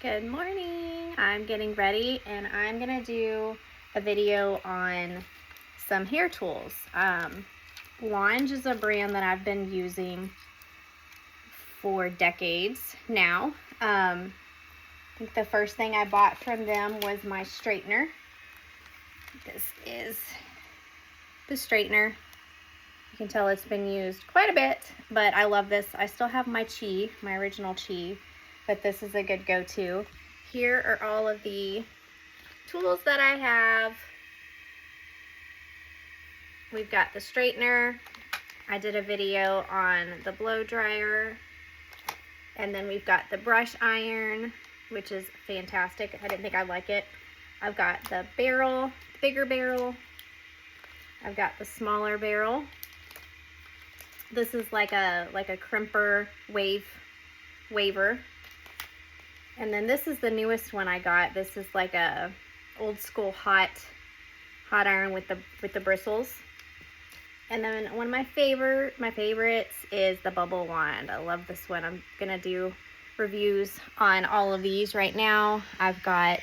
Good morning. I'm getting ready and I'm gonna do a video on some hair tools. Lange is a brand that I've been using for decades now. I think the first thing I bought from them was my straightener. This is the straightener. You can tell it's been used quite a bit, but I love this. I still have my original Chi, but this is a good go-to. Here are all of the tools that I have. We've got the straightener. I did a video on the blow dryer. And then we've got the brush iron, which is fantastic. I didn't think I'd like it. I've got the barrel, the bigger barrel. I've got the smaller barrel. This is like a crimper waver. And then this is the newest one I got. This is like a old school hot iron with the bristles. And then one of my favorites is the bubble wand. I love this one. I'm gonna do reviews on all of these right now. I've got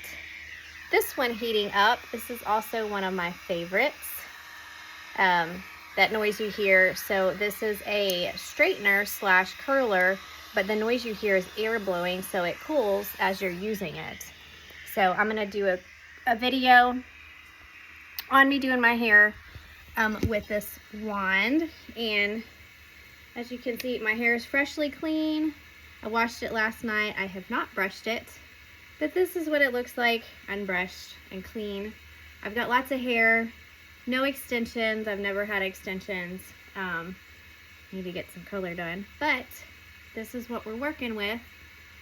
this one heating up. This is also one of my favorites. That noise you hear, so this is a straightener slash curler, but the noise you hear is air blowing, so it cools as you're using it. So I'm gonna do a video on me doing my hair with this wand, and as you can see, my hair is freshly clean. I washed it last night. I have not brushed it, but this is what it looks like unbrushed and clean. I've got lots of hair, no extensions. I've never had extensions. Need to get some color done, but this is what we're working with.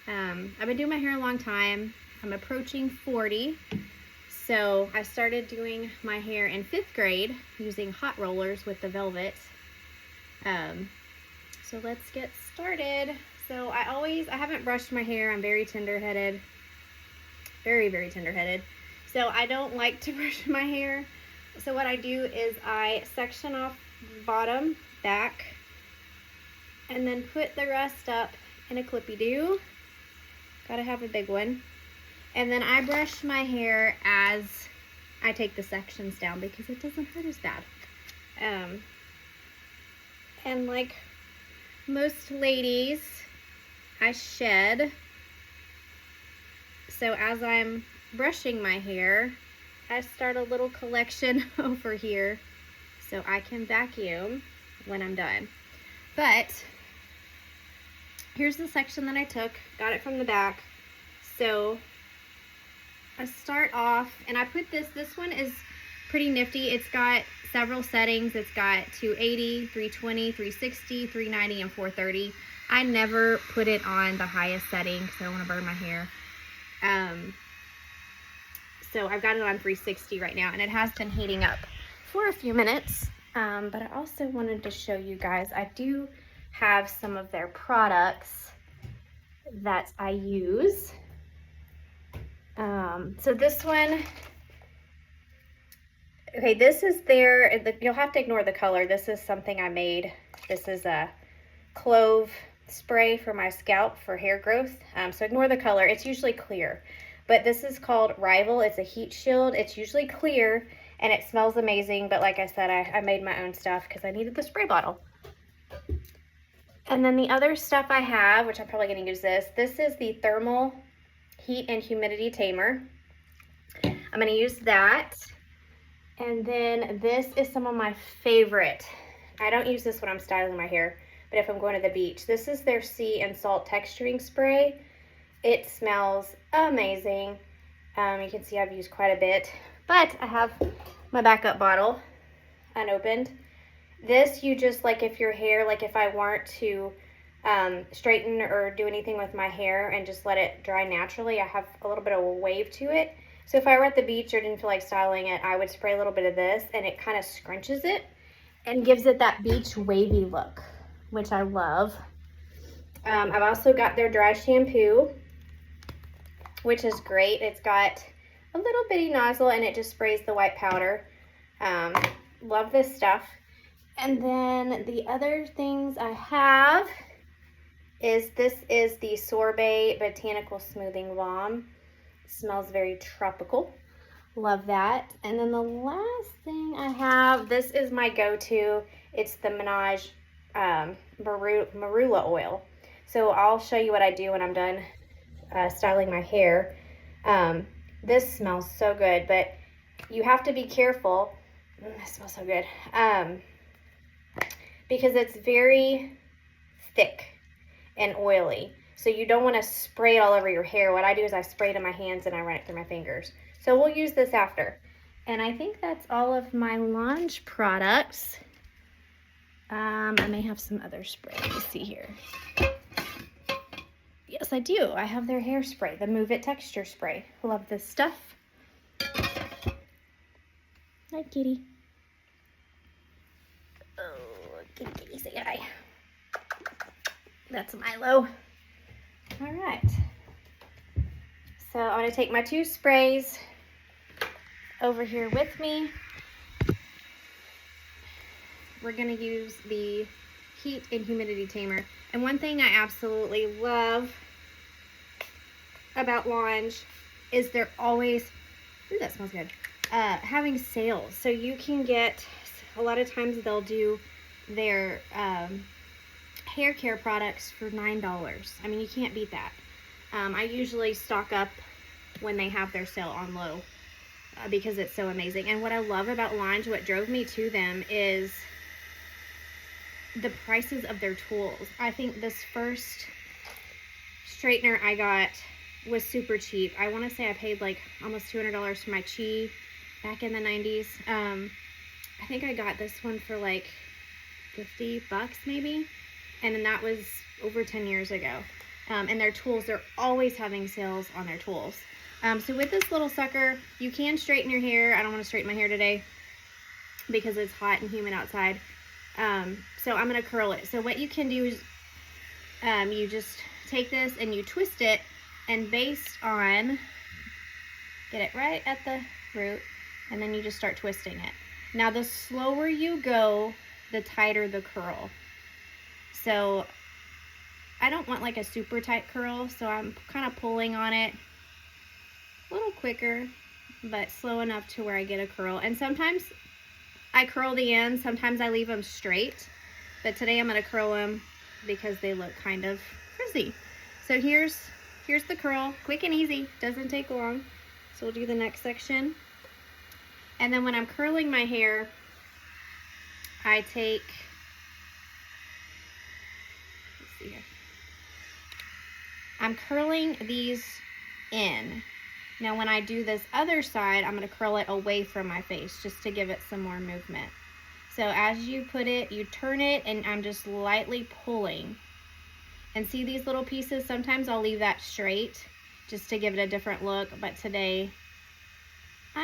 I've been doing my hair a long time. I'm approaching 40. So I started doing my hair in 5th grade using hot rollers with the velvet. So let's get started. So I haven't brushed my hair. I'm very tender-headed, very, very tender-headed. So I don't like to brush my hair. So what I do is I section off bottom, back, and then put the rest up in a clippy-do. Gotta have a big one. And then I brush my hair as I take the sections down because it doesn't hurt as bad. And like most ladies, I shed. So as I'm brushing my hair, I start a little collection over here so I can vacuum when I'm done. But here's the section that I took, got it from the back. So I start off, and I put this one is pretty nifty. It's got several settings. It's got 280, 320, 360, 390, and 430. I never put it on the highest setting because I don't want to burn my hair. So I've got it on 360 right now, and it has been heating up for a few minutes. But I also wanted to show you guys, I do have some of their products that I use. So this one, okay, this is you'll have to ignore the color. This is something I made. This is a clove spray for my scalp for hair growth. So ignore the color. It's usually clear. But this is called Rival. It's a heat shield. It's usually clear and it smells amazing. But like I said, I made my own stuff because I needed the spray bottle. And then the other stuff I have, which I'm probably going to use this is the Thermal Heat and Humidity Tamer. I'm going to use that. And then this is some of my favorite. I don't use this when I'm styling my hair, but if I'm going to the beach. This is their Sea and Salt Texturing Spray. It smells amazing. You can see I've used quite a bit, but I have my backup bottle unopened. This, you just, like, if your hair, like if I weren't to straighten or do anything with my hair and just let it dry naturally, I have a little bit of a wave to it. So if I were at the beach or didn't feel like styling it, I would spray a little bit of this, and it kind of scrunches it and gives it that beach wavy look, which I love. I've also got their dry shampoo, which is great. It's got a little bitty nozzle and it just sprays the white powder. Love this stuff. And then the other things I have is this is the Sorbet Botanical Smoothing Balm. It smells very tropical. Love that. And then the last thing I have, this is my go-to. It's the Menage Marula oil. So I'll show you what I do when I'm done styling my hair. This smells so good, but you have to be careful. It smells so good. Because it's very thick and oily. So you don't want to spray it all over your hair. What I do is I spray it in my hands and I run it through my fingers. So we'll use this after. And I think that's all of my Lange products. I may have some other spray. Let me see here. Yes, I do. I have their hairspray, the Move It Texture Spray. Love this stuff. Hi, kitty. Oh, kitty, say hi. That's Milo. All right. So I'm going to take my 2 sprays over here with me. We're going to use the heat and humidity tamer. And one thing I absolutely love about Lange is they're always, ooh, that smells good, having sales. So you can get, a lot of times they'll do their hair care products for $9. I mean, you can't beat that. I usually stock up when they have their sale on low because it's so amazing. And what I love about Lange, what drove me to them is the prices of their tools. I think this first straightener I got was super cheap. I want to say I paid like almost $200 for my Chi back in the 90s. I think I got this one for like $50 maybe. And then that was over 10 years ago. And their tools, they're always having sales on their tools. So with this little sucker, you can straighten your hair. I don't want to straighten my hair today because it's hot and humid outside. So I'm going to curl it. So what you can do is you just take this and you twist it, and based on, get it right at the root, and then you just start twisting it. Now the slower you go, the tighter the curl. So I don't want like a super tight curl, so I'm kind of pulling on it a little quicker, but slow enough to where I get a curl. And sometimes I curl the ends, sometimes I leave them straight, but today I'm going to curl them because they look kind of frizzy. So here's the curl, quick and easy, doesn't take long. So we'll do the next section. And then when I'm curling my hair, I take, let's see here. I'm curling these in. Now when I do this other side, I'm going to curl it away from my face just to give it some more movement. So as you put it, you turn it, and I'm just lightly pulling. And see these little pieces? Sometimes I'll leave that straight just to give it a different look, but today